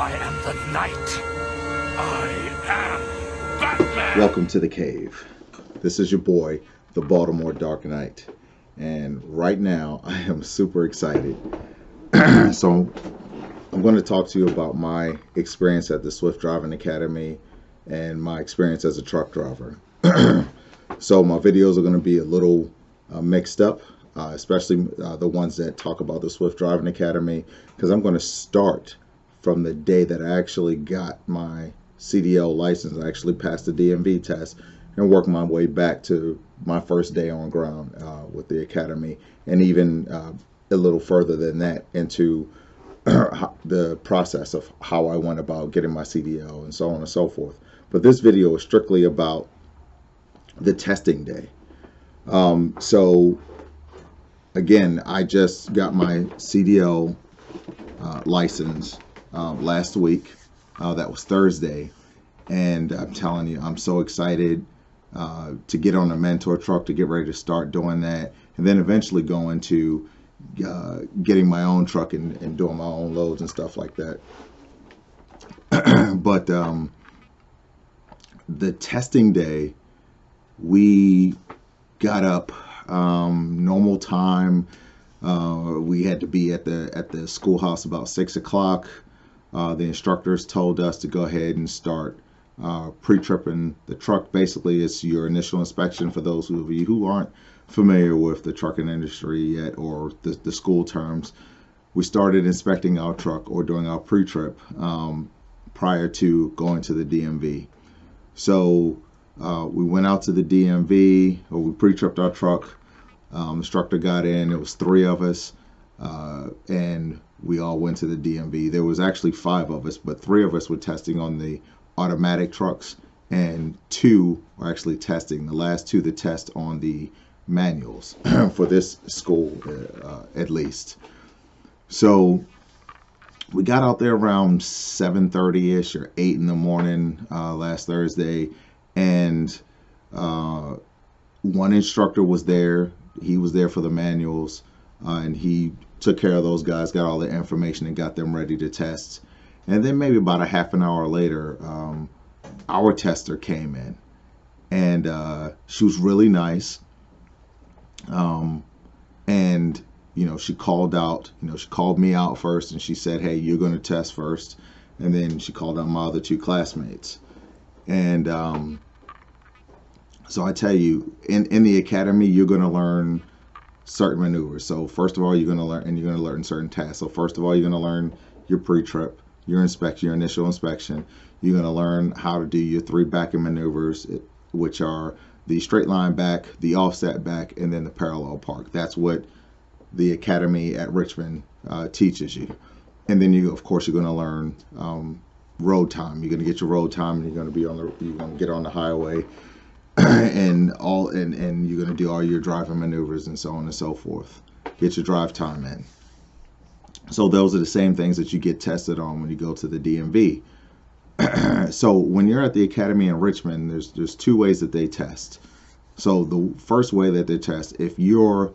I am the Knight. I am Batman. Welcome to the cave. This is your boy, the Baltimore Dark Knight. And right now, I am super excited. So, I'm going to talk to you about my experience at the Swift Driving Academy and my experience as a truck driver. So, my videos are going to be a little mixed up, especially the ones that talk about the Swift Driving Academy, because I'm going to start from the day that I actually got my CDL license. I actually passed the DMV test and work my way back to my first day on ground with the academy, and even a little further than that into the process of how I went about getting my CDL and so on and so forth. But this video is strictly about the testing day. So again, I just got my CDL license last week. That was Thursday, and I'm telling you, I'm so excited to get on a mentor truck, to get ready to start doing that, and then eventually go into getting my own truck and doing my own loads and stuff like that. But the testing day, we got up normal time. We had to be at the schoolhouse about 6 o'clock. The instructors told us to go ahead and start pre-tripping the truck. Basically, it's your initial inspection for those of you who aren't familiar with the trucking industry yet, or the school terms. We started inspecting our truck or doing our pre-trip prior to going to the DMV. So we went out to the DMV, or we pre-tripped our truck. Instructor got in. It was 3 of us, and we all went to the DMV. There was actually 5 of us, but 3 of us were testing on the automatic trucks, and 2 were actually testing. The last 2 that test on the manuals for this school, at least. So we got out there around 7:30ish or 8 in the morning last Thursday, and one instructor was there. He was there for the manuals, and he took care of those guys, got all the information, and got them ready to test. And then maybe about a half an hour later, our tester came in, and she was really nice. And you know, she called out, she called me out first, and she said, "Hey, you're going to test first." And then she called out my other 2 classmates. And so I tell you, in the academy, you're going to learn certain maneuvers. So first of all, you're going to learn certain tasks. So first of all, you're going to learn your pre-trip, your inspection, your initial inspection. You're going to learn how to do your 3 backing maneuvers, which are the straight line back, the offset back, and then the parallel park. That's what the academy at Richmond teaches you. And then of course, you're going to learn road time. You're going to get your road time, and you're going to get on the highway, and you're going to do all your driving maneuvers and so on and so forth. Get your drive time in. So those are the same things that you get tested on when you go to the DMV. So when you're at the academy in Richmond, there's 2 ways that they test. So the first way that they test, if you're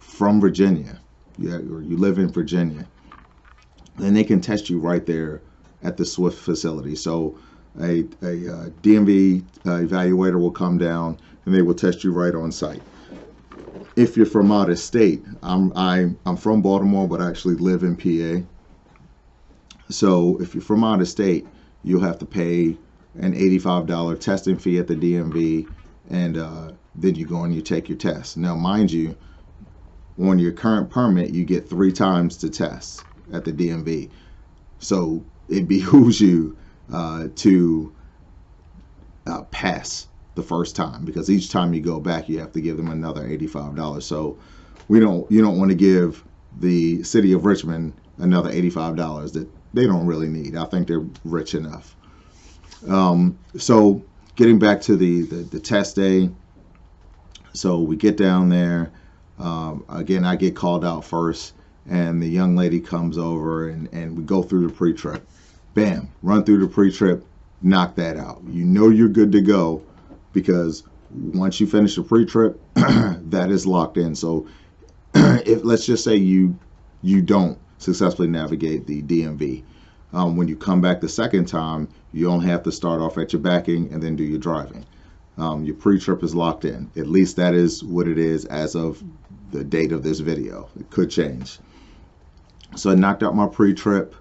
from Virginia, or you live in Virginia, then they can test you right there at the Swift facility. So a DMV evaluator will come down, and they will test you right on site. If you're from out of state, I'm from Baltimore, but I actually live in PA. So if you're from out of state, you'll have to pay an $85 testing fee at the DMV, and then you go and you take your test. Now, mind you, on your current permit, you get 3 times to test at the DMV. So it behooves you to pass the first time, because each time you go back, you have to give them another $85. So you don't want to give the city of Richmond another $85 that they don't really need. I think they're rich enough. So getting back to the test day, so we get down there. Again, I get called out first, and the young lady comes over, and we go through the pre-trip. Bam, run through the pre-trip, knock that out. You know you're good to go, because once you finish the pre-trip, that is locked in. So if let's just say you don't successfully navigate the DMV. When you come back the second time, you only have to start off at your backing and then do your driving. Your pre-trip is locked in. At least that is what it is as of the date of this video. It could change. So I knocked out my pre-trip,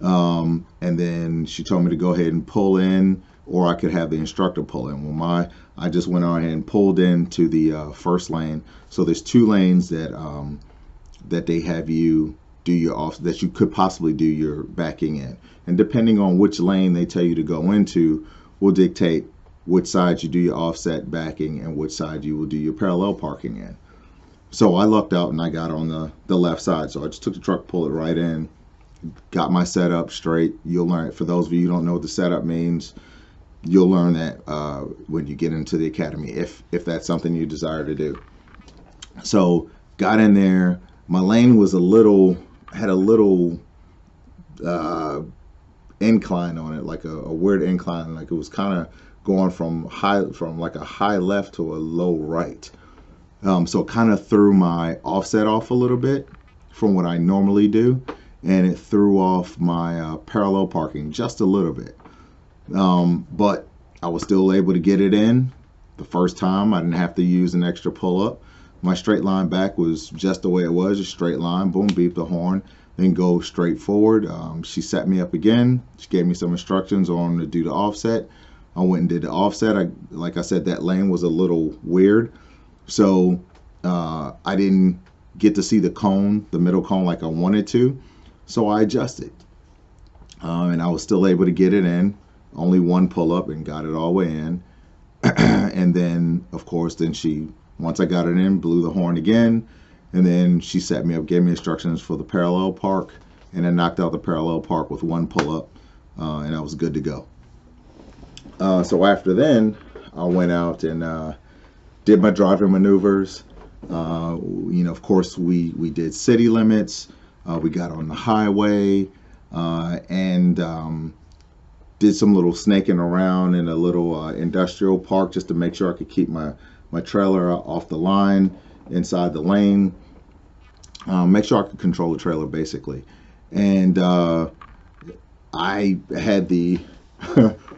and then she told me to go ahead and pull in, or I could have the instructor pull in. Well, I just went on ahead and pulled into the first lane. So there's 2 lanes that they have you do your off, that you could possibly do your backing in, and depending on which lane they tell you to go into will dictate which side you do your offset backing and which side you will do your parallel parking in. So I lucked out and I got on the left side. So I just took the truck, pulled it right in, got my setup straight. You'll learn it. For those of you who don't know what the setup means, you'll learn that when you get into the academy, if that's something you desire to do. So got in there. My lane was had a little incline on it, like a weird incline, like it was kind of going from like a high left to a low right. So it kind of threw my offset off a little bit from what I normally do, and it threw off my parallel parking just a little bit. But I was still able to get it in the first time. I didn't have to use an extra pull-up. My straight line back was just the way it was, a straight line, boom, beep the horn, then go straight forward. She set me up again. She gave me some instructions on to do the offset. I went and did the offset. Like I said, that lane was a little weird. So I didn't get to see the cone, the middle cone, like I wanted to. So I adjusted. And I was still able to get it in. Only one pull-up and got it all the way in. And then, of course, once I got it in, blew the horn again. And then she set me up, gave me instructions for the parallel park. And then knocked out the parallel park with one pull-up. And I was good to go. So after then, I went out and did my driving maneuvers. Of course, we did city limits. We got on the highway and did some little snaking around in a little industrial park just to make sure I could keep my trailer off the line, inside the lane. Make sure I could control the trailer, basically. And I had the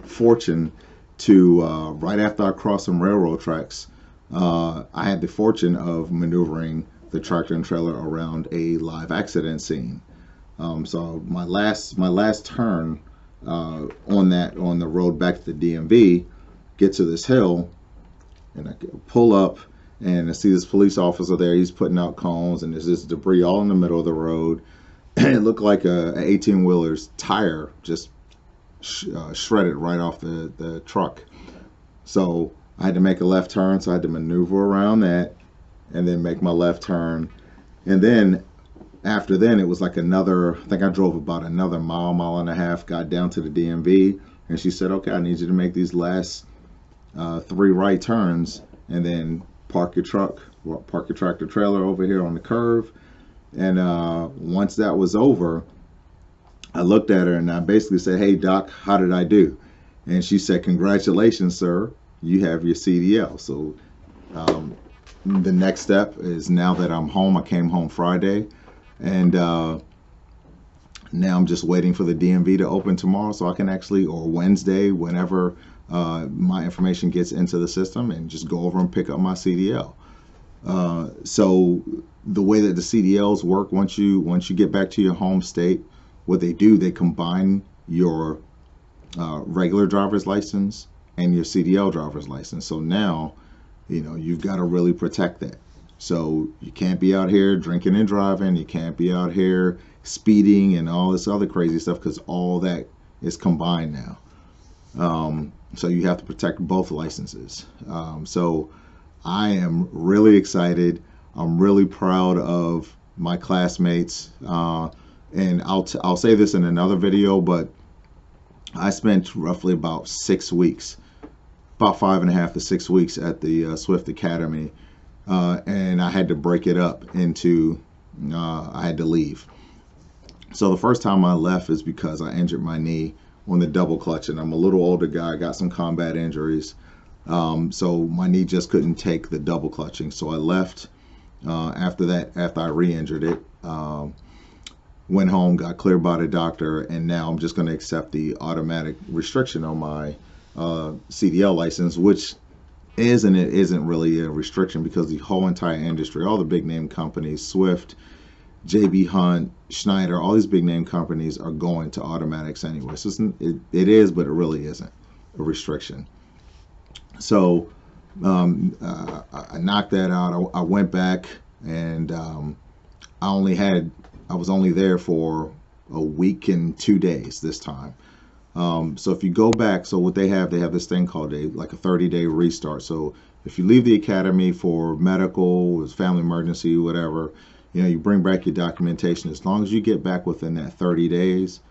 fortune to, right after I crossed some railroad tracks, I had the fortune of maneuvering the tractor and trailer around a live accident scene. So my last turn on the road back to the DMV, get to this hill, and I pull up, and I see this police officer there. He's putting out cones, and there's this debris all in the middle of the road. And it looked like a 18-wheeler's tire just shredded right off the truck. So I had to make a left turn, so I had to maneuver around that and then make my left turn. And then after then, it was like I think I drove about another mile and a half, got down to the DMV, and she said, okay, I need you to make these last 3 right turns, and then park your tractor trailer over here on the curve. And once that was over, I looked at her and I basically said, hey, Doc, how did I do? And she said, congratulations, sir. You have your CDL. So the next step is, now that I'm home, I came home Friday, and now I'm just waiting for the DMV to open tomorrow so I can actually, or Wednesday, whenever my information gets into the system, and just go over and pick up my CDL. So the way that the CDLs work, once you get back to your home state, what they do, they combine your regular driver's license and your CDL driver's license. So now, you've got to really protect that. So you can't be out here drinking and driving. You can't be out here speeding and all this other crazy stuff, because all that is combined now. So you have to protect both licenses. So I am really excited. I'm really proud of my classmates. And I'll say this in another video, but I spent roughly about 6 weeks, about 5.5 to 6 weeks at the Swift Academy. And I had to break it up into, I had to leave. So the first time I left is because I injured my knee on the double clutch, and I'm a little older guy, got some combat injuries. So my knee just couldn't take the double clutching. So I left after that, after I re-injured it. went home, got cleared by the doctor, and now I'm just going to accept the automatic restriction on my CDL license, which is and it isn't really a restriction, because the whole entire industry, all the big name companies, Swift, JB Hunt, Schneider, all these big name companies are going to automatics anyway. So it is, but it really isn't a restriction. So I knocked that out. I went back, and I was only there for a week and 2 days this time. So if you go back, so what they have this thing called a 30-day restart. So if you leave the academy for medical, family emergency, whatever, you bring back your documentation. As long as you get back within that 30 days,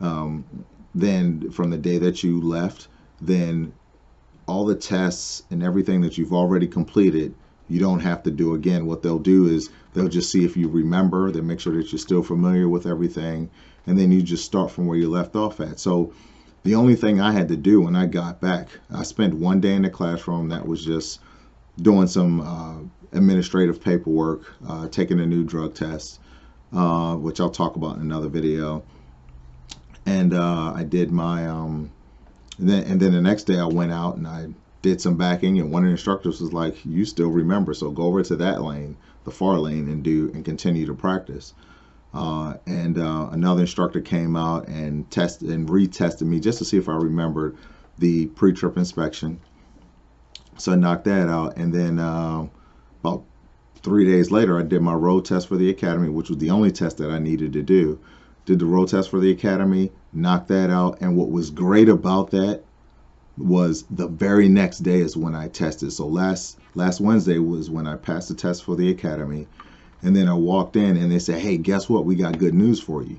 then from the day that you left, then all the tests and everything that you've already completed, you don't have to do again. What they'll do is they'll just see if you remember, they make sure that you're still familiar with everything, and then you just start from where you left off at. So the only thing I had to do when I got back, I spent 1 day in the classroom that was just doing some administrative paperwork, taking a new drug test, which I'll talk about in another video. And I did my, and then the next day I went out and I did some backing, and one of the instructors was like, you still remember, so go over to that lane, the far lane, and continue to practice. Another instructor came out and retested me just to see if I remembered the pre-trip inspection. So I knocked that out, and then about 3 days later, I did my road test for the academy, which was the only test that I needed to do. Did the road test for the academy, knocked that out, and what was great about that was the very next day is when I tested. So last Wednesday was when I passed the test for the academy. And then I walked in and they said, hey, guess what? We got good news for you.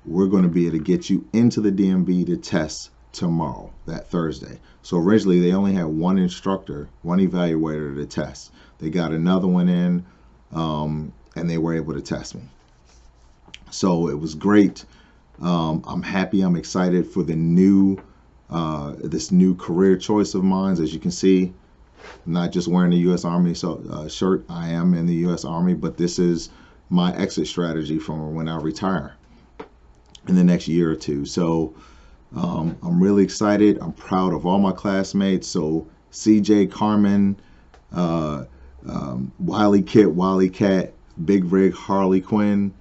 We're going to be able to get you into the DMV to test tomorrow, that Thursday. So originally they only had one instructor, one evaluator to test. They got another one in, and they were able to test me. So it was great. I'm happy. I'm excited for the new, this new career choice of mine. As you can see, I'm not just wearing the U.S. Army shirt. I am in the U.S. Army, but this is my exit strategy from when I retire in the next year or two. So I'm really excited. I'm proud of all my classmates. So CJ, Carmen, Wiley Kit, Wally Cat, Big Rig, Harley Quinn,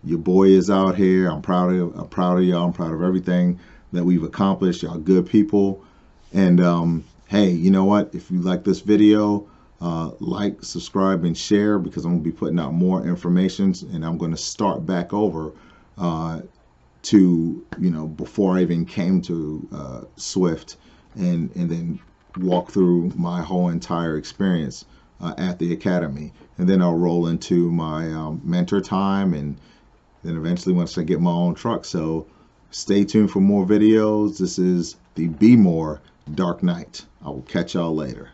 your boy is out here. I'm proud of y'all. I'm proud of everything that we've accomplished. Y'all good people. And hey, you know what? If you like this video, like, subscribe, and share, because I'm going to be putting out more information, and I'm going to start back over to, before I even came to Swift, and then walk through my whole entire experience at the academy. And then I'll roll into my mentor time, and then eventually once I get my own truck. So stay tuned for more videos. This is the Be More Dark Knight. I will catch y'all later.